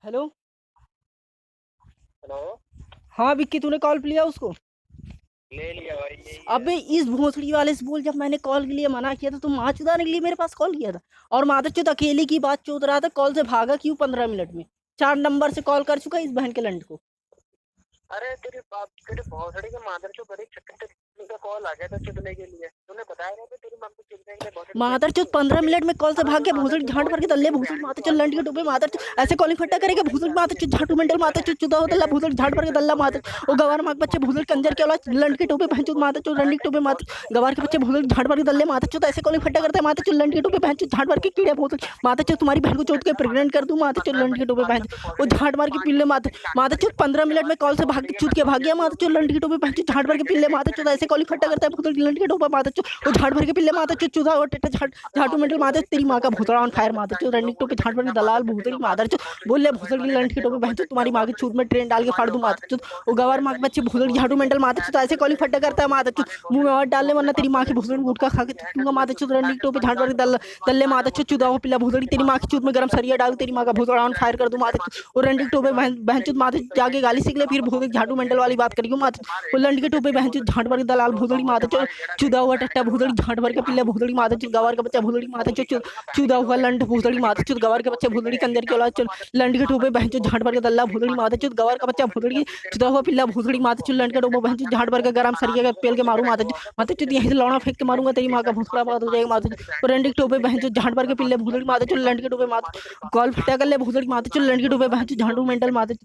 Hello. Hello. हाँ विक्की, तूने call लिया उसको? ले लिया भाई, यही है। अबे इस भोसड़ी वाले से बोल, जब मैंने कॉल के लिए मना किया था तो माँ चुदाने के लिए मेरे पास कॉल किया था। और मादरचोद अकेले की बात चोद रहा था, कॉल से भागा क्यों 15 मिनट में? 4 नंबर से कॉल कर चुका इस बहन के लंड को। अरे तेरे बाप, तेरे भौसड़ी के मादर चो बड़े छक्के का कॉल आ गया था चुदने के लिए। तूने बताया नहीं था तेरी मम्मी चुदने के लिए भौसड़ी क्या मादरचोद करती है। 15 मिनट में कॉल से अबे भाग तू गया, मादर भोसड़ी चो झाड़ बोल भर के के दल्ले, तेरी भोसड़ी बहन की मादरचोद कॉल लंड पे के फोन डूबे, करके मादरचोद बोल ऐसे कॉलिंग फट्टा करेगा, भोसड़ी मादरचोद झाटू मेंटल मादरचोद चुदा हो दल्ला, भोसड़ी झाड़ भर के दल्ला मादर। ओ गवार माग बच्चे भोसड़ी कंजर के औलाद लंड के टोपे बहनचोद मादरचोद रंडी के टोपे मादर। गवार के बच्चे भोसड़ी झाड़ भर के दल्ले मादरचोद ऐसे कॉलिंग फट्टा करता है, मादरचोद लंड के टोपे बहनचोद झाड़ भर के कीड़े भोसड़ी मादरचोद तुम्हारी बहन को चोद के प्रेग्नेंट कर दूं, मादरचोद लंड के टोपे बहन। वो झाड़ मार के पिल्ले मादर, मादरचोद 15 मिनट में कॉल से भाग के चूत के भाग गया, मादरचोद लंड के टोपे बहनचोद झाड़ भर के पिल्ले मादरचोद ऐसे कॉलिंग फट्टा करता है, भोसड़ी लंड के टोपे मादरचोद। वो झाड़ भर के पिल्ले मादरचोद चुदा और टेटा झाड़ झाटू मेंटल मादर, तेरी माँ का भोसड़ा ऑन फायर मादरचोद रंडी के टोपे झाड़ भर के दलाल भोसड़ी मादरचोद। बोल ले भोसड़ी लंड के टोपे बहनचोद तुम्हारी माँ के छूत में ट्रेन डाल के फाड़ दूं मादरचोद। वो गवार माँ के बच्चे भोसड़ी झाटू मेंटल मादरचोद ऐसे कॉलिंग फट्टा करता है, मादरचोद मुंह में और डालने वरना तेरी माँ की भोसड़ी गुटखा खा के थूकूंगा, मादरचोद रंडी के टोपे झाड़ भर के दल्ले मादरचोद चुदा हो पिल्ला भोसड़ी, तेरी माँ की चूत में गरम सरिया डाल तेरी माँ का भोसड़ा ऑन फायर कर दूं मादरचोद। और रंडी के टोपे बहनचोद मादर जाके गाली सीख ले, फिर भोसड़ी झाटू मेंटल वाली बात करियो मादर। वो लंड के टोपे बहनचोद झाड़ भर के दलाल भोसड़ी मादरचोद चुदा हुआ टट्टा भोसड़ी झाड़ भर के पिल्ले भोसड़ी मादरचोद गवार का बच्चा भोसड़ी मादरचोद चुदा हुआ लंड भोसड़ी मादरचोद गवार के बच्चे भोसड़ी कंजर की औलाद लंड के टोपे बहनचोद झाड़ भर के दल्ला भोसड़ी मादरचोद गवार का बच्चा भोसड़ी चुदा हुआ पिल्ला भोसड़ी मादरचोद लंड के टोपे बहनचोद झाड़ भर के गरम सरिया के पेल के मारू मादरचोद मादरचोद यहीं से लौड़ा फेंक के मारूंगा, तेरी माँ का भोसड़ा बात हो जाएगा मादरचोद। और रंडी के टोपे बहनचोद झाड़ भर के पिल्ले भोसड़ी मादरचोद लंड के टोपे मादर कॉल फटा कर ले भोसड़ी मादरचोद लंड के टोपे बहनचोद झाड़ू मेंटल मादर।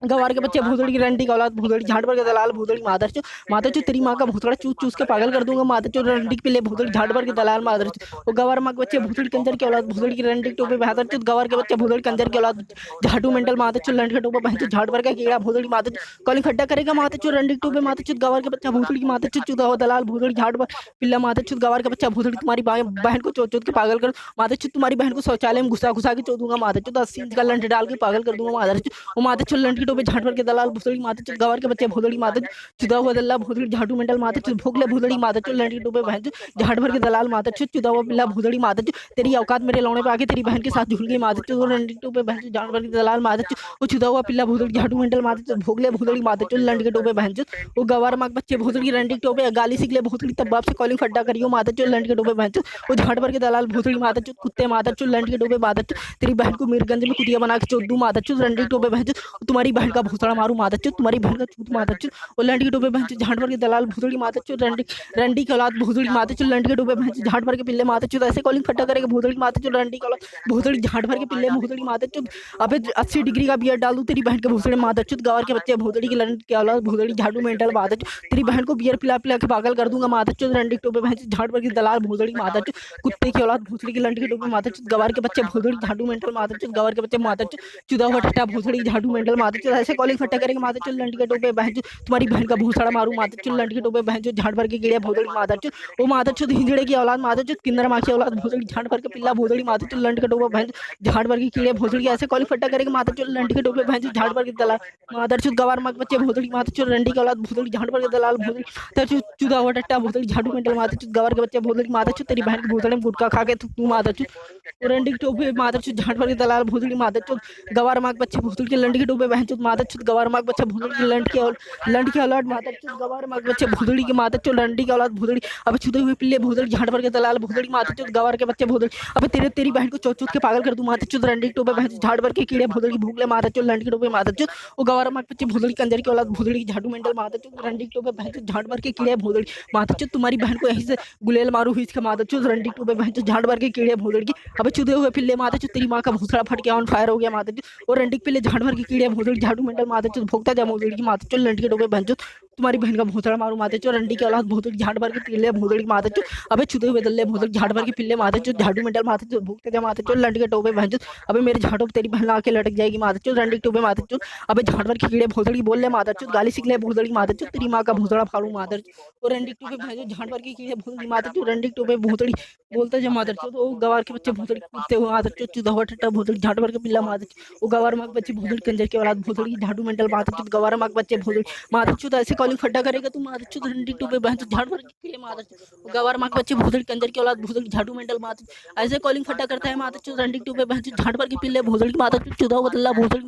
गवार के बच्चे भोसड़ी की रंडी का औलाद भोसड़ी झाड़ भर के दलाल भोसड़ी मादरचोद। मादरचोद तेरी माँ का भोसड़ा चूस चूस के पागल कर दूंगा, मादरचोद रंडी के पिल्ले भोसड़ी झाड़ भर के दलाल मादरचोद। वो गवार माँ के बच्चे भोसड़ी कंजर की औलाद भोसड़ी की रंडी के टोपे मादरचोद गवार के बच्चे भोसड़ी कंजर की औलाद झाटू मेंटल मादरचोद लंड के टोपे बहनचोद झाड़ भर का कीड़ा भोसड़ी मादर। कॉलिंग खड्डा करेगा मादरचोद रंडी के टोपे मादरचोद गवार के बच्चा भोसड़ी की मादरचोद चुदा हो दलाल भोसड़ी झाड़ भर पिल्ला मादरचोद गवार का बच्चा भोसड़ी तुम्हारी बहन को चोट चोट के पागल कर मादरचोद तुम्हारी बहन को शौचालय में घुसा घुसा के चो दूंगा, मादरचोद 80 इंच का लंड डाल के पागल कर दूंगा मादरचोद। वो मादरचोद लंड के टोपे झाड़ भर के दलाल भोसड़ी मादरचोद गवार के बच्चे भोसड़ी मादर चुदा हुआ दल्ला भोसड़ी झाटू मेंटल मादरचोद भोगले भोसड़ी मादरचोद लंड के टोपे बहनचोद झाड़ भर के दलाल मादरचोद चुदा हुआ पिल्ला भोसड़ी मादरचोद। तेरी औकात मेरे लौड़े पे आके तेरी बहन के साथ झूल गई मादरचोद लंड के टोपे बहनचोद झाड़ भर के दलाल मादरचोद। वो चुदा हुआ पिल्ला भोसड़ी झाटू मेंटल मादरचोद भोगले भोसड़ी मादरचोद लंड के टोपे बहनचोद। वो गवार माग बच्चे भोसड़ी रंडी के टोपे गाली सीख ले भोसड़ी तब बाप से कॉलिंग फड्डा करियो मादरचोद लंड के टोपे बहनचोद। वो झाड़ भर के दलाल भोसड़ी मादरचोद कुत्ते मादरचोद लंड के टोपे मादरचोद। तेरी बहन को मीरगंज में कुतिया बना के चोद दूं मादरचोद रंडी के टोपे बहनचोद। तुम्हारी बहन का भोसड़ा मारू मादरचोद, तुम्हारी बहन का चूत मादरचोद। और लंड के टोपे बहनचोद झाड़ भर के दलाल भोसड़ी मादरचोद रंडी रंडी के औलाद भोसड़ी मादरचोद लंड के टोपे बहनचोद झाड़ भर के पिल्ले मादरचोद ऐसे कॉलिंग फट्टा करेगा भोसड़ी मादरचोद रंडी के औलाद भोसड़ी झाड़ भर के पिल्ले भोसड़ी मादरचोद। अबे 80 डिग्री का बियर डाल दूं तेरी बहन के भोसड़े मादरचोद गवार के बच्चे भोसड़ी की लंड के औलाद भोसड़ी झाड़ू मेंटल मादरचोद। तेरी बहन को बियर पिला पिला के पागल कर दूंगा मादरचोद रंडी के टोपे बहनचोद झाड़ भर के दलाल भोसड़ी मादरचोद कुत्ते की औलाद भोसड़ी की लंड के टोपे मादरचोद गवार के बच्चे भोसड़ी झाड़ू मेंटल मादरचोद गवार के बच्चे मादरचोद चुदा हुआ टट्टा भोसड़ी झाड़ू मेंटल मादरचोद ऐसे कॉलिंग फट्टा करेंगे मादरचोद लंड के टोपे बहनचोद। तुम्हारी बहन का भोसड़ा मारू मादरचोद लंड के टोपे बहनचोद झाड़ भर के कीड़े भोसड़ी मादरचोद। वो मादरचोद हिंजड़े की औलाद मादरचोद किन्नर माँ की औलाद भोसड़ी झाड़ भर के पिल्ला भोसड़ी मादरचोद लंड के टोपे बहनचोद झाड़ भर के कीड़े भोसड़ी ऐसे कॉलिंग फट्टा करेंगे मादरचोद लंड के टोपे बहनचोद झाड़ भर के दलाल मादरचोद गवार माँ के बच्चे भोसड़ी मादरचोद रंडी की औलाद भोसड़ी झाड़ भर के दलाल भोसड़ी तरचोद चुदा हुआ टट्टा भोसड़ी झाड़ू मेंटल मादरचोद गवार के बच्चे भोसड़ी मादरचोद तेरी बहन के भोसड़े में गुटखा खा के तू मादरचोद रंडी के टोपे मादरचोद झाड़ भर के दलाल भोसड़ी मादरचोद गवार माँ के बच्चे भोसड़ी के लंड के टोपे बहनचोद मादरचोद गवार माँ के बच्चे भोसड़ी के लंड के औलाद मादरचोद गवार माँ के बच्चे भोसड़ी के मादरचोद लंडी के औलाद भोसड़ी। अब छुदे हुए पिल्ले भोसड़ी झाड़ भर के दलाल भोसड़ी मादरचोद गवार के बच्चे भोसड़ी। अब तेरी बहन को चोच चोच के पागल कर दूं मादरचोद रंडी के टोपे बहन झाड़ भर के कीड़े भोसड़ी भूगले मादरचोद लंड के टोपे मादरचोद। वो गवार माँ के बच्चे भोसड़ी कंजर की औलाद भोसड़ी झाड़ू मेंटल मादरचोद रंडी के टोपे बहन झाड़ भर के कीड़े भोसड़ी मादरचोद। तुम्हारी बहन को यहीं से गुलेल मारू हुई इसका मादरचोद रंडी के टोपे बहन झाड़ भर के कीड़े भोसड़ी की। अब छुदे हुए पिल्ले मादरचोद तेरी माँ का भोसड़ा फट के ऑन फायर हो गया मादरचोद। और रंडी के पिल्ले झाड़ भर के कीड़े भोसड़ी झाड़ू मेंटल मादरचोद भोगता जा भोसड़ी की मादरचोद लंड के टोपे बहन तुम्हारी बहन का भोसड़ा मारू मादरचोद रंडी की औलाद भोसड़ी झाड़ भर के पिल्ले भोसड़ी मादरचोद। अबे छुदे हुए दल्ले भोसड़ी झाड़ भर के पिल्ले मादरचोद झाड़ू मेंटल मादरचोद भोगते जा मादरचोद लंड के टोपे बहन। अबे मेरे झाड़ों पे तेरी बहन आके लटक जाएगी मादरचोद रंडी के टोपे मादरचोद। अबे झाड़ भर के कीड़े भोसड़ी बोल ले मादरचोद गाली सीख ले भोसड़ी मादरचोद तेरी माँ का भोसड़ा फाड़ू मादरचोद। और रंडी के टोपे बहन झाड़ भर के कीड़े भोसड़ी मादरचोद रंडी के टोपे भोसड़ी बोलते जा मादरचोद। ओ गवार के बच्चे भोसड़ी कूदते हुए मादरचोद चुदा हुआ टट्टा भोसड़ी झाड़ भर के पिल्ला मादरचोद। ओ गवार माँ के बच्चे भोसड़ी कंजर के औलाद भोसड़ी झाड़ू मेंटल मादरचोद गवार माँ के बच्चे भोसड़ी मादरचोद ऐसे कॉलिंग फड्डा करेगा तू मादर चोद रंडी टोपे बहन चोद झाड़ भर के कीड़े मादर चोद गवार माँ के बच्चे भोसड़ी कंजर की औलाद भोसड़ी झाटू मेंटल मादर ऐसे कॉलिंग फड्डा करता है मादर चोद रंडी टोपे बहन चोद झाड़ भर के पिल्ले भोसड़ी की मादर चोद चुदा बदला भोसड़ी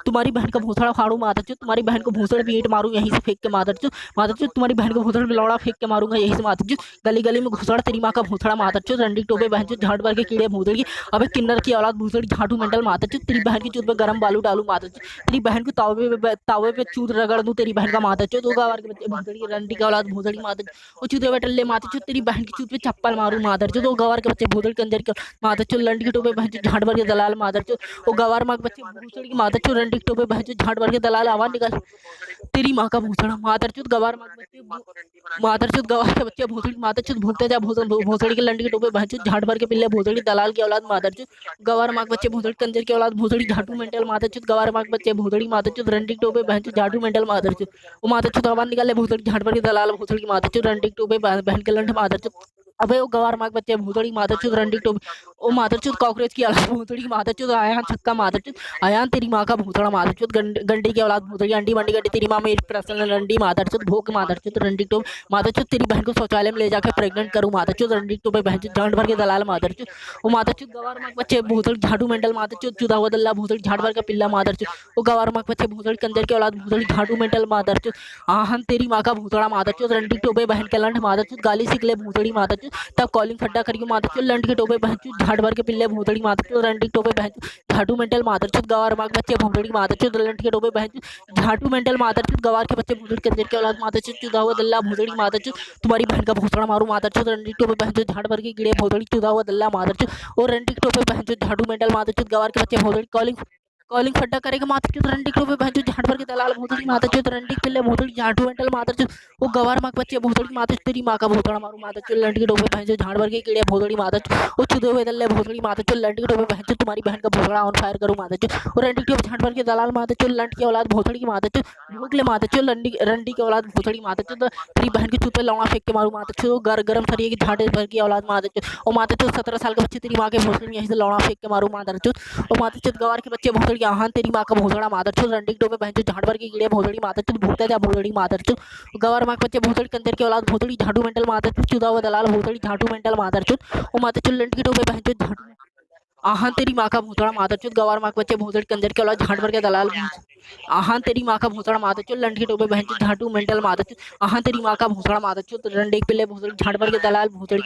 तुम्हारी बहन का भोसड़ा फाड़ू मादर चोद तुम्हारी बहन को भोसड़ा पीट मारू यहीं से फेंक के मादर चोद तुम्हारी बहन को भोसड़ा लौड़ा फेंक के मारूंगा यहीं से मादर चोद गली गली में घुसड़ा तेरी माँ का भोसड़ा मादर चोद रंडी टोपे बहन चोद झाड़ भर के कीड़े भोसड़ी अबे किन्नर की औलाद भोसड़ी झाटू मेंटल मादर चोद तेरी बहन की चूत पे गरम बालू डालू मादर चोद तेरी बहन को तावे पे चूत रगड़ दूं तेरी बहन का मादर चोद होगा वार के बच्चे भोसड़ी रंडी का औलाद भोसड़ी मादर वो चूते पे टल्ले मादर चोद तेरी बहन की चूत पे चप्पल मारू मादर चोद वो गवार के बच्चे भोसड़ी कंजर के मादर चोद लंडी के टोपे बहन चोद झाड़ भर के दलाल मादर चोद वो गवार माँ के बच्चे भोसड़ी की मादर चोद रंडी के टोपे बहन चोद झाड़ भर के दलाल आवाज निकाल तेरी माँ का भोसड़ा मादर चोद गवार माँ के बच्चे मादर चोद गवार के बच्चे भोसड़ी मादर चोद भूखते जा भोसड़ी के लंडी के टोपे बहन चोद झाड़ भर के पिल्ले भोसड़ी दलाल की औलाद मादर चोद गवार माँ के बच्चे भोसड़ी कंजर की औलाद भोसड़ी झाटू मेंटल मादर चोद गवार माँ के बच्चे भोसड़ी मादर चोद रंडी के टोपे बहन चोद झाटू मेंटल मादर चोद वो मादर चोद आवाज निकाले भोसड़ी झाड़ भर के दलाल भोसड़ी की मादर चोद रंडी के टोपे बहन के लंड मादर चोद अबे वो गवार माँ के बच्चे भोसड़ी मादर चोद रंडी के टोपे ओ मादर चोद कॉकरोच की औलाद भोसड़ी की मादर चोद आयान छक्का मादर चोद आयान तेरी माँ का भोसड़ा मादर चोद गंडी की औलाद भोसड़ी अंडी मंडी गड्डी तेरी माँ मेरी पर्सनल रंडी मादर चोद भोग मादर चोद रंडी टोप मादर चोद तेरी बहन को शौचालय में ले जाकर प्रेग्नेंट करूँ मादर चोद रंडी टोपे बहन चोद झाड़ भर के दलाल मादर चोद वो मादर चोद गवार माँ के बच्चे भोसड़ी झाटू मेंटल मादर चोद चुदा हुआ दल्ला भोसड़ी झाड़ भर का पिल्ला मादर चोद वो गवार माँ के बच्चे भोसड़ी कंजर की औलाद भोसड़ी झाटू मेंटल मादर चोद आहन तेरी माँ का भोसड़ा मादर चोद रंडी टोपे बहन के लंड मादर चोद गाली सिकले भोसड़ी मादर चोद तब कॉलिंग फड्डा करियो मादर चोद लंड के टोपे बहन चोद झाड़ भर के पिल्ले भोसड़ी मादर चोद रंडी टोपे बहन चोद झाटू मेंटल मादर चोद गवार माँ के बच्चे भोसड़ी मादर चोद लंड के टोपे बहन चोद झाटू मेंटल मादर चोद गवार के बच्चे भोसड़ी कंजर की औलाद मादर चोद चुदा हुआ दल्ला भोसड़ी मादर चोद तुम्हारी बहन का भोसड़ा मारू मादर चोद रंडी टोपे बहन चोद झाड़ भर के कीड़े भोसड़ी चुदा हुआ दल्ला मादर चोद और रंडी के टोपे बहन चोद झाटू मेंटल मादर चोद गवार के बच्चे भोसड़ी कॉलिंग फड्डा करेगा मादर चोद रंडी के टोपे बहन चोद झाड़ भर के दलाल भोसड़ी मादर चोद रंडी के पिल्ले भोसड़ी झाटू मेंटल मादर चोद वो गवार माँ के बच्चे भोसड़ी मादर चोद तेरी माँ का भोसड़ा मारू मादर चोद लंड के टोपे बहन चोद झाड़ भर के कीड़े भोसड़ी मादर चोद वो चुदे हुए दल्ले भोसड़ी मादर चोद लंड के टोपे बहन चोद तुम्हारी बहन का भोसड़ा ऑन फायर करूँ मादर चोद और रंडी के टोपे झाड़ भर के दलाल मादर चोद लंड की औलाद भोसड़ी की मादर चोद भोगले मादर चोद रंडी की औलाद भोसड़ी मादर चोद तेरी बहन के चूत पे लौड़ा फेंक के मारू मादर चोद गरम थरिये की झाड़ भर की औलाद मादर चोद और मादर चोद 17 साल के बच्चे तेरी माँ के भोसड़ी यहीं से लौड़ा फेंक के मारू मादर चोद और मादर चोद गवार के बच्चे भोसड़ी आहान तेरी माँ का भोसड़ा मादर चोद रंडी के टोपे बहन चोद झाड़ भर के कीड़े भोसड़ी मादर चोद भूखते जा भोसड़ी मादर चोद गवार माँ के बच्चे भोसड़ी कंजर की औलाद भोसड़ी झाटू मेंटल मादर चोद चुदा हुआ दलाल भोसड़ी झाटू मेंटल मादर चोद और मादर चोद लंड के टोपे बहन चोद झाटू आहन तेरी माँ का भोसड़ा मादर चोद गवार माँ के बच्चे भोसड़ी कंजर के औलाद झाड़ भर के दलाल आहन तेरी माँ का भोसड़ा मादर चोद लंड के टोपे बहन चोद झाटू मेंटल मादर चोद आहन तेरी माँ का भोसड़ा मादर चोद रंडे के पिल्ले भोसड़ी झाड़ भर के दलाल भोसड़ी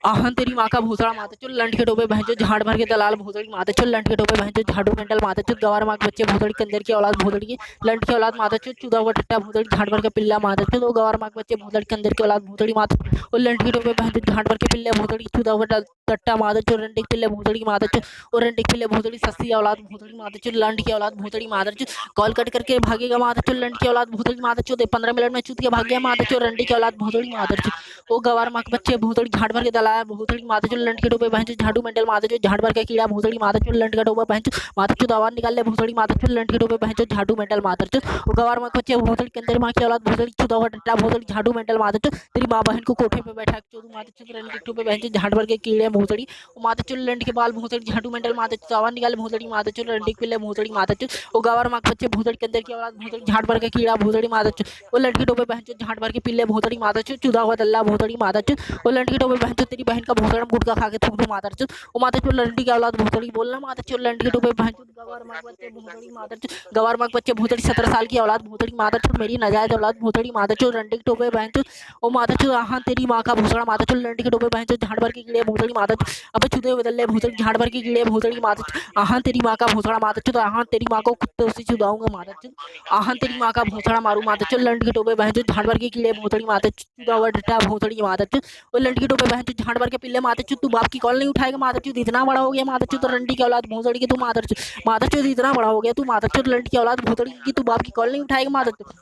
आहन तेरी माँ का भोसड़ा मादर चोद लंड के टोपे बहन चोद झाड़ भर के दलाल भोसड़ी मादर चोद लंड के टोपे बहन चोद झाटू मेंटल मादर चोद गवार माँ के बच्चे भोसड़ी कंजर की औलाद भोसड़ी की लंड की औलाद मादर चोद चुदा हुआ टट्टा भोसड़ी झाड़ भर के पिल्ला मादर चोद गवार माँ के बच्चे भोसड़ी कंजर की औलाद भोसड़ी मादर और लंड के टोपे बहन चोद झाड़ भर के पिल्ले भोसड़ी चुदा हुआ टट्टा मादर चोद रंडे के पिल्ले भोसड़ी मादर चोद और रंडे के पिल्ले भोसड़ी सस्ती औलाद भोसड़ी मादर चोद लंड की औलाद भोसड़ी मादर चोद कॉल कट करके भागेगा मादर चोद लंड की औलाद भोसड़ी मादर चोद 15 मिनट में चूत के भाग गया मादर चोद रंडी की औलाद भोसड़ी मादर चोद वो गवार माँ के बच्चे भोसड़ी झाड़ भर के दलाल भोसड़ी मादर चोद लंड के टोपे बहन चोद झाटू मेंटल मादर चोद झाड़ भर के कीड़ा भोसड़ी मादर चोद लंड का टोपा बहन चोद मादर चोद आवाज निकाल ले भोसड़ी मादर चोद लंड के टोपे बहन चोद झाटू मेंटल मादर चोद वो गवार माँ के बच्चे भोसड़ी कंजर माँ की औलाद भोसड़ी चुदा हुआ टट्टा भोसड़ी झाटू मेंटल मादर चोद तेरी माँ बहन को कोठे पे बैठा चोद मादर चोद रंडी के टोपे बहन चोद झाड़ भर के कीड़े भोसड़ी वो मादर चोद लंड के बाल भोसड़ी झाटू मेंटल मादर चोद आवाज निकाले भोसड़ी मादर चोद रंडी के पिल्ले भोसड़ी मादर चोद वो गवार माँ के बच्चे भोसड़ी कंजर की औलाद भोसड़ी झाड़ भर के कीड़ा भोसड़ी मादर चोद वो लड़की टोपे बहन चोद झाड़ भर के पिल्ले भोसड़ी मादर चोद चुदा हुआ दल्ला भोसड़ी मादर चोद वो लड़की टोपे बहन चोद तेरी बहन का भोसड़ा गुटका खा के थूक दो मादर चोद वो मादर चोद लंडी की औलाद भोसड़ी बोलना मादर चोद लंडी के टोपे बहन चोद गवार माँ के बच्चे भोसड़ी मादर चोद गवार माँ के बच्चे भोसड़ी 17 साल की औलाद भोसड़ी मादर चोद मेरी नाजायज औलाद भोसड़ी मादर चोद रंडी के टोपे बहन चोद वो मादर चोद आहान तेरी माँ का भोसड़ा मादर चोद लंडी के टोपे बहन चोद झाड़ भर के कीड़े भोसड़ी मादर चोद अबे चुदे बदले भोसड़ी झाड़ भर के कीड़े भोसड़ी मादर चोद आहान तेरी माँ का भोसड़ा मादर चोद आहान तेरी माँ को कुत्ते से चुदाऊंगा मादर चोद आहान तेरी माँ का भोसड़ा मारू मादर चोद लंड के टोपे बहन चोद झाड़ भर के कीड़े भोसड़ी मादर चोद चुदा हुआ डट्टा भोसड़ी मादर चोद वो लंड के टोपे बहन चोद झाड़ भर के पिल्ले मादर चोद तू बाप की कॉल नहीं उठाएगा मादर चोद इतना बड़ा हो गया मादर चोद रंडी की औलाद भोसड़ी की तू मादर चोद इतना बड़ा हो गया तू मादर चोद लंड की औलाद भोसड़ी की तू बाप की कॉल नहीं उठाएगा मादर चोद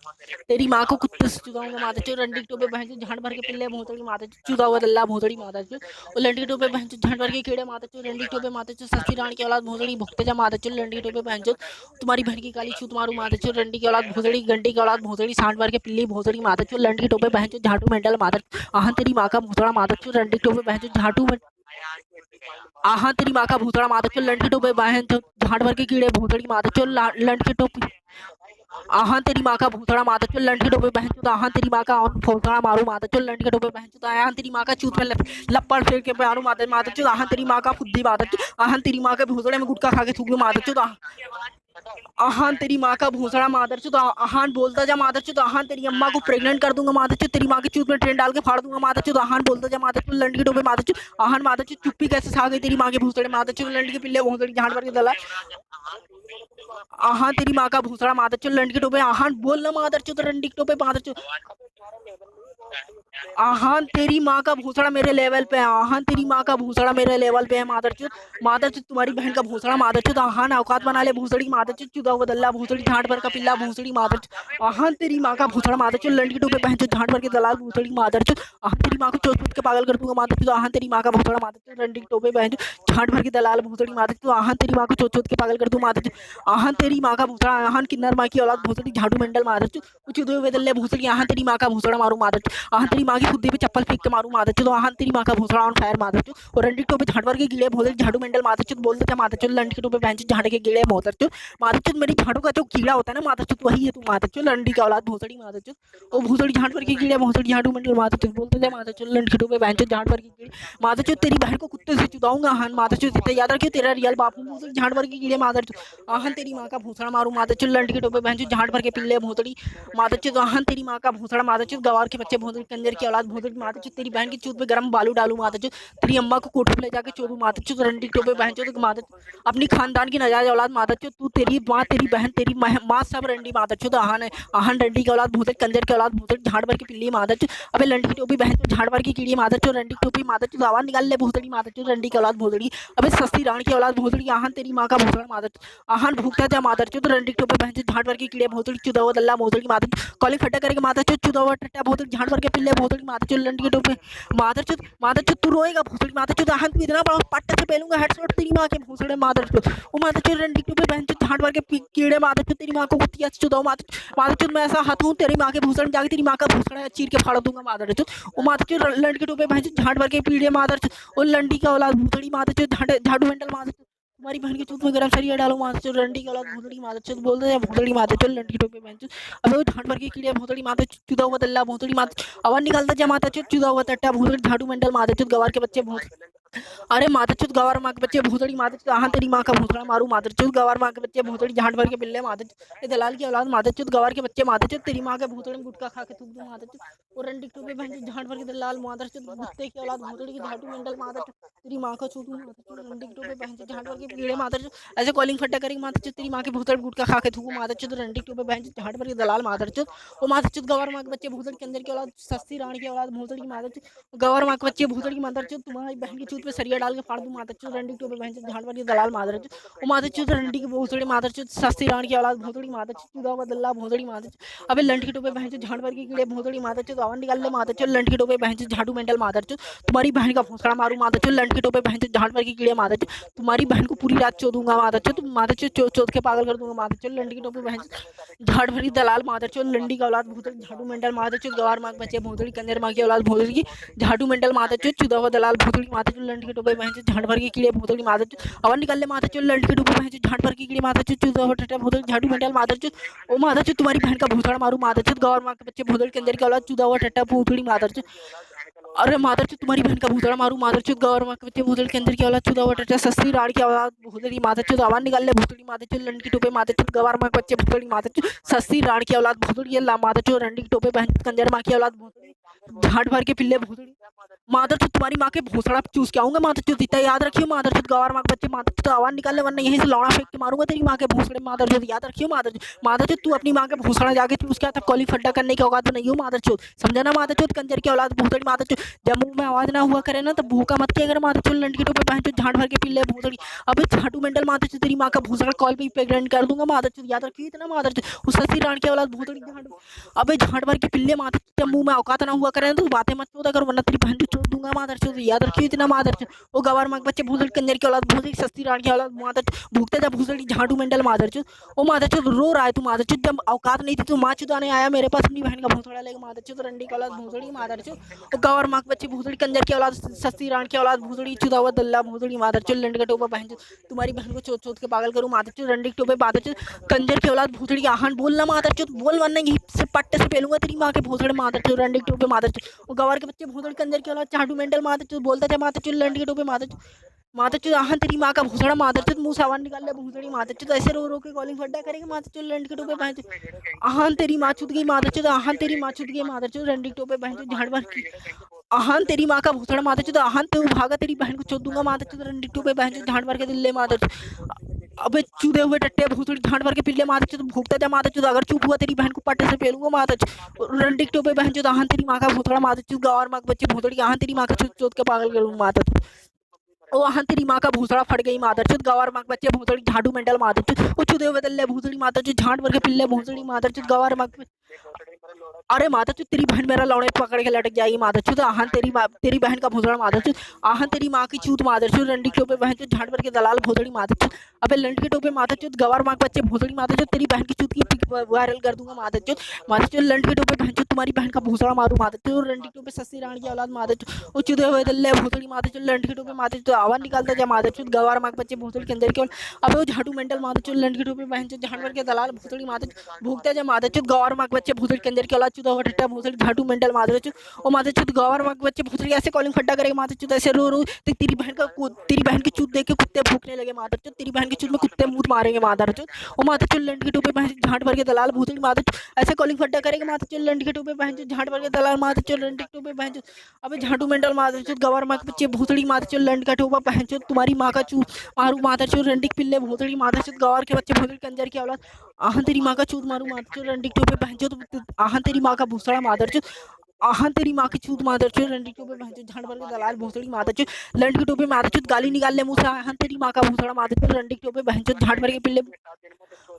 तेरी माँ को कुत्ते से चुदाऊंगा मादर चोद रंडी के टोपे बहन चोद झाड़ भर के पिल्ले भोसड़ी मादर चोद चुदा हुआ दल्ला भोसड़ी मादर चोद वो लंडी के टोपे बहन चोद झाड़ भर के कीड़े मादर चोद रंडी के टोपे मादर चोद सस्ती रानी की औलाद भोसड़ी भुगते जा मादर चोद लंडी के टोपे बहन चोद तुम्हारी बहन की काली छूत मारू मादर चोद रंडी की औलाद भोसड़ी गंडी की औलाद भोसड़ी सांड भर के पिल्ली भोसड़ी मादर चोद लंडी के टोपे बहन चोद झाटू मेंटल मादर आहन तेरी माँ का भोसड़ा मादर चोद रंडी के टोपे बहन चोद झाटू आहन तेरी माँ का भोसड़ा मादर चोद लंड के टोपे बहन चोद झाड़ भर के कीड़े भोसड़ी मादर चोद लंड के टोपे आहा तेरी माँ का भूतड़ा माता चो लंड के टोपे बहन चो आहा तेरी माँ का और भूतड़ा मारू माता चो लंड के टोपे बहन चो आहा तेरी माँ का चूत में लपड़ फेर के मारू माता माता चो आहा तेरी माँ का फुद्दी माता चो आहा तेरी माँ के भूतड़े में गुटका खा के थूक माता चो आहान तेरी माँ का भूसड़ा मादर चो आहान बोलता जा मादर चो आहान तेरी अम्मा को प्रेग्नेंट कर दूंगा मादर चो तेरी माँ की चूत में ट्रेन डाल के फाड़ दूंगा मादर चो आहान बोलता जा मादर चो लंड के टोपे मादर चो आहान मादर चो चुप्पी कैसे छा गई तेरी माँ के भूसड़े मादर चो लंड के पिल्ले भूसड़ी झाड़ भर के दला आहान तेरी माँ का भूसड़ा मादर चो लंड के टोपे आहान बोलना मादर चो रंडी के टोपे मादर चो आहान तेरी माँ का भूसड़ा मेरे लेवल पे है आहान तेरी माँ का भूसड़ा मेरे लेवल पे है मादरचोद तुम्हारी बहन का भूसड़ा मादरचोद आहान औकात बना ले भूसड़ी मादरचोद चुदा हुआ दल्ला भूसड़ी झाड़ भर का पिल्ला भूसड़ी मादरचोद आहान तेरी माँ का भूसड़ा मादरचोद लंड की टोपे बहन चो झाड़ भर के दलाल भूसड़ी मादरचोद आहान तेरी माँ को चोट पीट के पागल कर दूंगा मादरचोद आहान तेरी माँ का भूसड़ा मादरचोद लंड की टोपे बहन चो झाड़ भर के दलाल भूसड़ी मादरचोद आहान तेरी माँ को चोट के पागल कर दूं मादरचोद आहान तेरी माँ का भूसड़ा आहान किन्नर माँ की औलाद भूसड़ी झाड़ू मंडल मादरचोद चुदे हुए दल्ले भूसड़ी आहान तेरी माँ का भूसड़ा मारू मादरचोद आहान तेरी माँ की खुद्दी पे चप्पल फेंक के मारू मादरचोद आहान तेरी माँ का भूसड़ा ऑन फायर मादरचोद और रंडी टोपे झाड़वर के कीड़े भोले झाड़ू मंडल मादरचोद बोलते थे मादरचोद लंडी के टोपे बेंच झाड़ के कीड़े मादरचोद मादरचोद मेरी झाड़ू का जो कीड़ा होता है ना मादरचोद वही है तू मादरचोद लंडी का औलाद भूसड़ी मादरचोद वो भूसड़ी झाड़वर के कीड़े भूसड़ी झाड़ू मंडल मादरचोद बोलते थे मादरचोद लंडी के टोपे बेंच झाड़वर के कीड़े मादरचोद तेरी बहन को कुत्ते से चुदाऊंगा आहान मादरचोद इतना याद रखियो तेरा रियल बाप हूं भूसड़ी झाड़वर के कीड़े मादरचोद आहान तेरी माँ का भूसड़ा मारू मादरचोद लंडी के टोपे बेंच झाड़ भर के पिल्ले भूसड़ी मादरचोद आहान तेरी माँ का भूसड़ा मादरचोद गवार के बच्चे भूसड़ी कंजर की औलाद भूसड़ी मादरचोद तेरी बहन की चूत पे गरम बालू डालू मादरचोद तेरी अम्मा को कोठे पे ले जाके चोरू मादरचोद रंडी के टोपे बहनचोद मादर अपनी खानदान की नजायज औलाद मादरचोद तू तेरी माँ तेरी बहन तेरी माँ सब रंडी मादरचोद आहान है आहान रंडी की औलाद भूसड़ी कंजर की औलाद भूसड़ी झाड़ भर की पिल्ली मादरचोद अबे लंडी की टोपी बहनचोद झाड़ भर की कीड़ी मादरचोद रंडी की टोपी मादरचोद आवाज निकाल ले भूसड़ी मादरचोद रंडी की औलाद भूसड़ी अबे सस्ती राण की औलाद भूसड़ी आहान तेरी माँ का भूसड़ा मादरचोद आहान भूखता जा मादरचोद रंडी के टोपे बहनचोद झाड़ भर की कीड़े भूसड़ी चुदावा दल्ला भूसड़ी मादर कॉलिंग खड्डा करके मादरचोद चुदावा टट्टा भूसड़ी झाड़ भर के पिल्ले भूसड़ी मादरचोद लंडी के टोपे मादरचोद मादरचोद तू रोएगा भूसड़ी मादरचोद आहान तू इतना बड़ा पट्टे से पेलूंगा हेडशॉट तेरी माँ के भूसड़े मादरचोद वो मादरचोद रंडी के टोपे बहनचोद झाड़ भर के कीड़े मादरचोद तेरी माँ को कुत्तिया चुदाओ मादरचोद मैं ऐसा हाथ हूँ तेरी माँ के भूसड़े में जाके तेरी माँ का भूसड़ा चीर के फाड़ दूंगा मादरचोद वो मादरचोद लंडी के टोपे बहनचोद झाड़ भर के पीड़े मादरचोद और लंडी का औलाद भूसड़ी मादरचोद झाड़ू मंडल मादरचोद तुम्हारी बहन के चूत में गरम सरिया डालो मादरचोद रंडी का औलाद भूसड़ी मादरचोद बोलते हैं भूसड़ी मादरचोद लंडी के टोपे बहनचोद अबे वो झाड़ भर के कीड़े भूसड़ी मादरचोद चुदा हुआ दल्ला भूसड़ी मादर आवाज निकालता जा मादरचोद चुदा हुआ टट्टा भूसड़ी झाड़ू मंडल मादरचोद गवार के बच्चे भूस अरे मादरचोद गवार माँ के बच्चे भूसड़ी मादरचोद आहान तेरी माँ का भूसड़ा मारू मादरचोद गवार माँ के बच्चे भूसड़ी झाड़ भर के पिल्ले मादरचोद दलाल की औलाद मादरचोद गवार के बच्चे मादरचोद तेरी माँ के भूसड़े में गुटका खा के थूक दूं मादरचोद और रंडी के टोपे बहन झाड़ भर के दलाल मादरचोद कुत्ते की औलाद भूसड़ी की झाड़ू मंडल मादरचोद तेरी माँ का चूत मादरचोद रंडी के टोपे बहन झाड़ भर के कीड़े मादरचोद ऐसे कॉलिंग फट्टा करेंगे मादरचोद तेरी माँ के भूसड़े में गुटका खा के थूकू मादरचोद रंडी के टोपे बहन झाड़ भर के दलाल मादरचोद और मादरचोद गवार माँ के बच्चे भूसड़ी के अंदर की औलाद सस्ती रानी की औलाद भूसड़ी मादरचोद गवार माँ के बच्चे भूसड़ी मादरचोद तुम्हारी बहन की चूत पे सरिया डाल के फाड़ दूं मादरचोद रंडी के टोपे बहन झाड़ भर के दलाल मादरचोद वो मादरचोद रंडी के भूसड़ी मादरचोद सस्ती रानी की औलाद भूसड़ी मादरचोद चुदा हुआ दल्ला भूसड़ी मादरचोद अबे लंड के टोपे बहन झाड़ भर के कीड़े भूसड़ी मादरचोद आवाज निकाल ले मादरचोद लंड के टोपे बहन झाड़ू मंडल मादरचोद तुम्हारी बहन का भूसड़ा मारू मादरचोद लंड के टोपे बहन झाड़ भर के कीड़े मादरचोद तुम्हारी बहन को पूरी रात चोदूंगा मादरचोद मादरचोद चोद के पागल कर दूंगा मादरचोद लंडी के टोपे बहन झाड़ भरी दलाल मादरचोद लंडी का औलाद भूसड़ी झाड़ू मंडल मादरचोद गवार माँ के बच्चे भूसड़ी कंजर माँ की औलाद भूसड़ी की झाड़ू मंडल मादरचोद चुदा हुआ दलाल भूसड़ी मादरचोद लंडी के टोपे बहन झाड़ भर के कीड़े भूसड़ी मादरचोद आवाज निकाल ले मादरचोद लंडी के टोपे बहन झाड़ भर के कीड़े मादरचोद चुदा हुआ टट्टा भूसड़ी झाड़ू मंडल मादरचोद ओ मादरचोद तुम्हारी बहन का भूसड़ा मारू मादरचोद गवार माँ के बच्चे भूसड़ी कंजर की औलाद चुदा हुआ टट्टा भूसड़ी मादरचोद अरे मादरचोद तुम्हारी बहन का भूसड़ा मारू मादरचोद गवार माँ के बच्चे भूसड़ी के अंदर की औलाद चुदा हुआ टट्टा सस्ती राड़ की औलाद भूसड़ी मादरचोद आवाज निकाल ले भूसड़ी मादरचोद लंडी के टोपे मादरचोद गवार माँ के बच्चे भूसड़ी मादरचोद सस्ती राड़ की औलाद भूसड़ी मादरचोद रंडी के टोपे बहन कंजर माँ की औलाद भूसड़ी झाड़ भर के पिल्ले भूसड़ी मादरचोद तुम्हारी माँ के भूसड़ा चूस के आऊंगा मादरचोद इतना याद रखियो मादरचोद गवार माँ के बच्चे मादरचोद आवाज निकाल ले वरना यहीं से लौड़ा फेंक के मारूंगा तेरी माँ के भूसड़े मादरचोद याद रखियो मादरचोद तू अपनी माँ के भूसड़ा जाके चूस के आता कॉलिंग फड्डा करने की औकात नहीं हो मादरचोद समझा ना मादरचोद कंजर की औलाद भूसड़ी मादरचोद जब मुंह में आवाज ना हुआ करे ना तो भूखा मत किया अगर मादरचोद लंडी के टोपे बहन झाड़ भर के पिल्ले भूसड़ी अबे झाटू मेंटल मादरचोद तेरी माँ का भूसड़ा कॉल पे प्रेग्नेंट कर दूंगा मादरचोद याद रखियो इतना मादरचोद उस सस्ती राण की औलाद भूसड़ी अबे झाड़ भर के पिल्ले मादरचोद जब मुंह में औकात ना हुआ करे ना तो बातें मत चोदा कर वरना तेरी बहन छोड़ दूंगा मादरचोद, याद रखियो इतना मादरचोद। वो गवार माँ के बच्चे भूसड़ी कंजर की औलाद, भूसड़ी सस्ती रानी की औलाद, मादर भूखते जा भूसड़ी झाटू मेंटल मादरचोद। ओ मादरचोद रो रहा है तू मादरचोद, जब औकात नहीं थी तो माँ चुदाने आया मेरे पास अपनी बहन का भूसड़ा लेके मादरचोद, रंडी की औलाद भूसड़ी मादरचोद। ओ गवार माँ के बच्चे भूसड़ी कंजर की औलाद, सस्ती रानी की औलाद, भूसड़ी चुदा हुआ दल्ला भूसड़ी मादरचोद, लंड का टोपा बहन तुम्हारी बहन को चोट चोट के पागल करूँ मादरचोद, रंडी के टोपे मादरचोद, कंजर की औलाद भूसड़ी आहन बोलना मादरचोद, बोल वरना यहीं से पट्टे से पेलूंगा तेरी माँ के भूसड़े मादरचोद, रंडी के टोपे मादरचोद। वो गवार के बच्चे भूसड़ी कंजर की औलाद, चाटू मेंटल मादरचोद, बोलता था मादरचोद, लंड के टोपे मादरचोद, मादरचोद आहन तेरी माँ का भूसड़ा मादरचोद, मुंह से आवाज निकाल ले भूसड़ी मादरचोद, ऐसे रो रो के कॉलिंग फड्डा करेगा मादरचोद, लंड के टोपे बहन आहन तेरी माँ चुद गई मादरचोद, आहन तेरी माँ चुद गई मादरचोद, रंडी के टोपे बहन झाड़ मार की आहन तेरी माँ का भूसड़ा मादरचोद, आहन तू भागा तेरी बहन को चोद दूंगा मादरचोद, रंडी के टोपे बहन झाड़ मार के दिल्ले मादरचोद। अबे चूदे हुए टट्टे भूसड़ी झाड़ मार के पिल्ले मादरचोद, भूखता जा मादरचोद, अगर चुप हुआ तेरी बहन को पट्टे से पेलूंगा मादरचोद, रंडी के टोपे बहन चोद, आहन तेरी माँ का भूसड़ा मादरचोद, गवार माँ के बच्चे भूसड़ी आहन तेरी माँ का चोद चोद के पागल करूंगा मादरचोद। ओ आहन तेरी माँ का भूसड़ा फट गई मादरचोद, गवार माँ के बच्चे भूसड़ी झाड़ू मेंटल मादरचोद, ओ चुदे हुए दल्ले भूसड़ी मादरचोद, झाड़ मार के पिल्ले भूसड़ी मादरचोद, गवार माँ के अरे मादरचोद तेरी बहन मेरा लौड़े पकड़ के लटक जाएगी मादरचोद, आहन तेरी बहन का भूसड़ा मादरचोद, आहन तेरी माँ की चूत मादरचोद, रंडी के टोपे बहन चोद, झाड़ पर के दलाल भूसड़ी मादरचोद। अबे लंड के टोपे मादरचोद, गवार माँ के बच्चे भूसड़ी मादरचोद, तेरी बहन की चूत की पिक वायरल कर दूंगा मादरचोद, मादरचोद लंड के टोपे बहन चोद, तुम्हारी बहन का भूसड़ा मारू मादरचोद, रंडी के टोपे सस्ती रानी की औलाद मादरचोद, ओ चुदे हुए दल्ले भूसड़ी मादरचोद, लंड के टोपे मादरचोद, आवाज निकालता जा मादरचोद, गवार माँ के बच्चे भूसड़ी के अंदर केवल। अबे वो झाटू मेंटल मादरचोद, लंड के टोपे बहन चोद, झाड़ पर के दलाल भूसड़ी मादरचोद, भूखता जा मादरचोद, गवार माँ के बच्चे भूसड़ी के अंदर के औलाद, चुदा हुआ टट्टा भूसड़ी झाटू मेंटल मादरचोद, ओ मादरचोद गवार माँ के बच्चे भूसड़ी ऐसे कॉलिंग फट्टा करेगा मादरचोद, ऐसे रो रो तेरी बहन की चूत देख के कुत्ते भूखने लगे मादरचोद, तेरी बहन की चूत में कुत्ते मुंह मारेंगे मादरचोद, ओ मादरचोद लंड के टोपे बहन झाट भर के दलाल भूसड़ी मादरचोद, ऐसे कॉलिंग फट्टा करेगा मादरचोद, लंड के टोपे बहन झाट भर के दलाल मादरचोद, लंड के टोपे बहन अबे झाटू मेंटल मादरचोद, गवार माँ के बच्चे भूसड़ी मादरचोद, लंड का टोपा बहन तुम्हारी माँ का चूत मारू मादरचोद, रंडी के पिल्ले भूसड़ी मादरचोद, गवार के बच्चे भूसड़ी कंजर की औलाद, आहन तेरी माँ का चूत मारू मादरचोद, रंडी के टोपे बहन आहन तेरी माँ का भूसड़ा मादरचोद, आहन तेरी माँ की चूत मादरचोद, रंडी के टोपे बहन झाड़ भर के दलाल भूसड़ी मादरचोद, लंड के टोपे मादरचोद, गाली निकाल ले मुंह से, आहन तेरी माँ का भूसड़ा मादरचोद, रंडी के टोपे बहन झाड़ भर के पिल्ले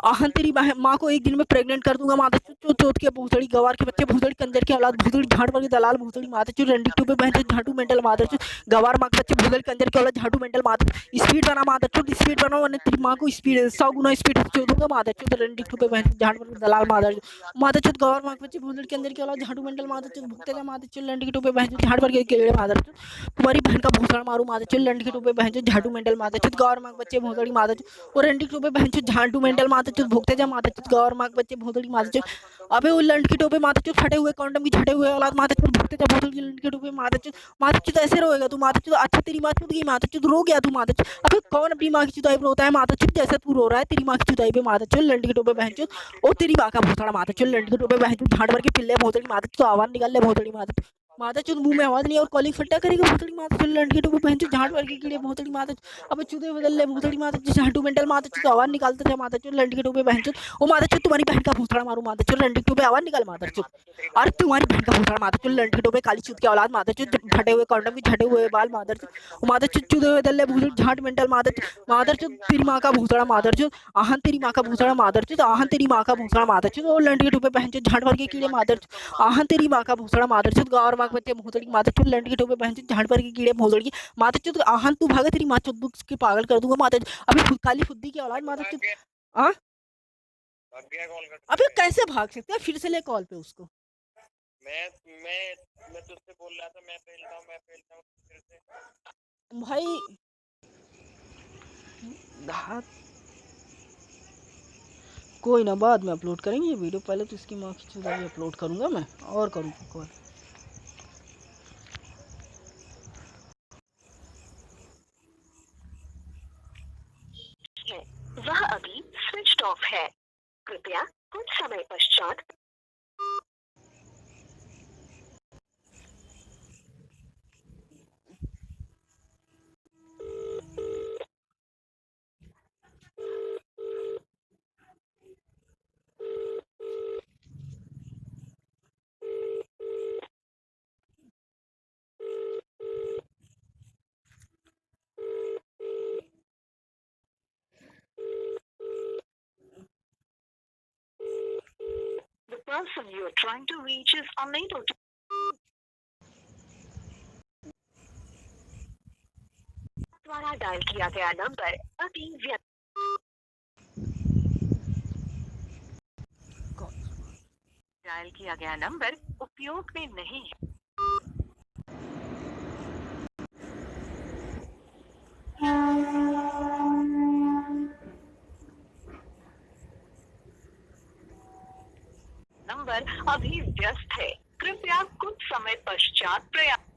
आहन तेरी माँ को एक दिन में प्रेग्नेंट कर दूंगा मादरचोद, चोत चोत के भूसड़ी, गवार के बच्चे भूसड़ी कंजर की औलाद, भूसड़ी झाड़ भर के दलाल भूसड़ी मादरचोद, रंडी के टोपे बहन झाटू मेंटल मादरचोद, गवार माँ के बच्चे भूसड़ी कंजर की औलाद, झाटू मेंटल मादर स्पीड बना मादरचोद, स्पीड बनाओ वरना तेरी माँ को स्पीड 100 गुना स्पीड से दूंगा मादरचोद, रंडी के टोपे बहन झाड़ भर के दलाल मादरचोद, गवार माँ के बच्चे भूसड़ी के अंदर की औलाद, झाटू मेंटल मादरचोद, भूखते जा मादरचोद, लंड के टोपे बहन झाड़ भर के कीड़े मादरचोद, तुम्हारी बहन का भूसड़ा मारू मादरचोद, लंड के टोपे बहन झाटू मेंटल मादरचोद, गवार माँ के बच्चे भूसड़ी मादरचोद, और रंडी के टोपे बहन झाटू मेंटल मादरचोद, भूखते जा मादरचोद, गवार माँ के बच्चे भूसड़ी मादरचोद। अबे वो लंड के टोपे मादरचोद, फटे हुए कॉन्डम की छटे हुए औलाद मादरचोद, भूखते जा भूसड़ी लंड के टोपे मादरचोद, मादरचोद ऐसे रोएगा तू मादरचोद, अच्छा तेरी माँ चुद गई मादरचोद, रो गया तू मादरचोद। अबे कौन अपनी माँ की चुदाई पे रोता है मादरचोद, जैसे तू रो रहा है तेरी माँ की चुदाई पे मादरचोद, लंड के टोपे बहनचोद, ओ तेरी माँ का भूसड़ा मादरचोद, लंड के टोपे बहनचोद, झाड़ भर के पिल्ले भोसड़ी मादरचोद, आवाज निकाल ले भोसड़ी मादरचोद, मादरचोद मुंह में आवाज नहीं और कॉलिंग फट्टा करेगा भोसड़ी मादरचोद, लंड के टोपे बहनचोद, झाड़ भर के कीड़े भोसड़ी मादरचोद, अबे चूदे बदल ले भोसड़ी मादरचोद, झाटू मेंटल मादरचोद, आवाज निकालते थे मादरचोद, लंड के टोपे बहनचोद, ओ मादरचोद तुम्हारी बहन का भूसड़ा मारू मादरचोद, लंड के टोपे आवाज निकाल मादरचोद, और तुम्हारी बहन का भूसड़ा मादरचोद, लंड के टोपे काली चूत की औलाद मादरचोद, फटे हुए कॉन्डम की छटे हुए बाल मादरचोद, मादरचोद चूदे हुए दल्ले भूसड़ी झाट मेंटल मादरचोद, मादरचोद तेरी माँ का भूसड़ा मादरचोद, आहन तेरी माँ का भूसड़ा मादरचोद, आहन तेरी माँ का भूसड़ा मादरचोद, और लंड के टोपे बहनचोद, झाट भर के कीड़े मादरचोद, आहन तेरी माँ का भूसड़ा मादरचोद, गवार माँ के बच्चे भूसड़ी मादरचोद, लंड के टोपे बहनचोद, झाट भर के कीड़े भोसड़ी मादरचोद, आहन तू भागा तेरी माँ चोद के पागल कर दूंगा मादर, अभी काली फुद्दी की औलाद मादरचोद। हाँ अबे कैसे भाग सकते हैं, फिर से ले कॉल पे उसको। मैं मैं तुझसे बोल रहा था, मैं फेलता हूँ फिर से भाई हाथ कोई ना, बाद में अपलोड करेंगे ये वीडियो, पहले तो इसकी माँ की चुदाई अपलोड करूंगा मैं, और करूँगा कॉल। वह अभी स्विच ऑफ है, कृपया कुछ समय पश्चात the person you are trying to reach is unable to द्वारा डायल किया गया नंबर अभी व्यक्त डायल किया गया नंबर उपयोग में नहीं है। नंबर अभी व्यस्त है, कृपया कुछ समय पश्चात प्रयास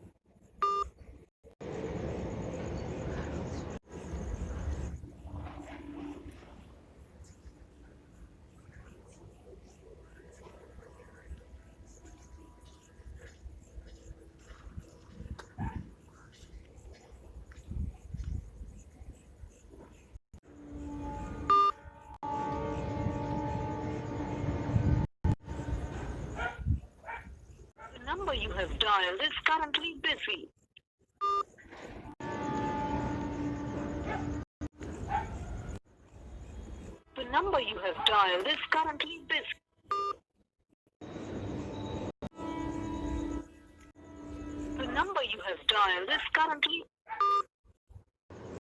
The number you have dialed is currently busy. The number you have dialed is currently busy. The number you have dialed is currently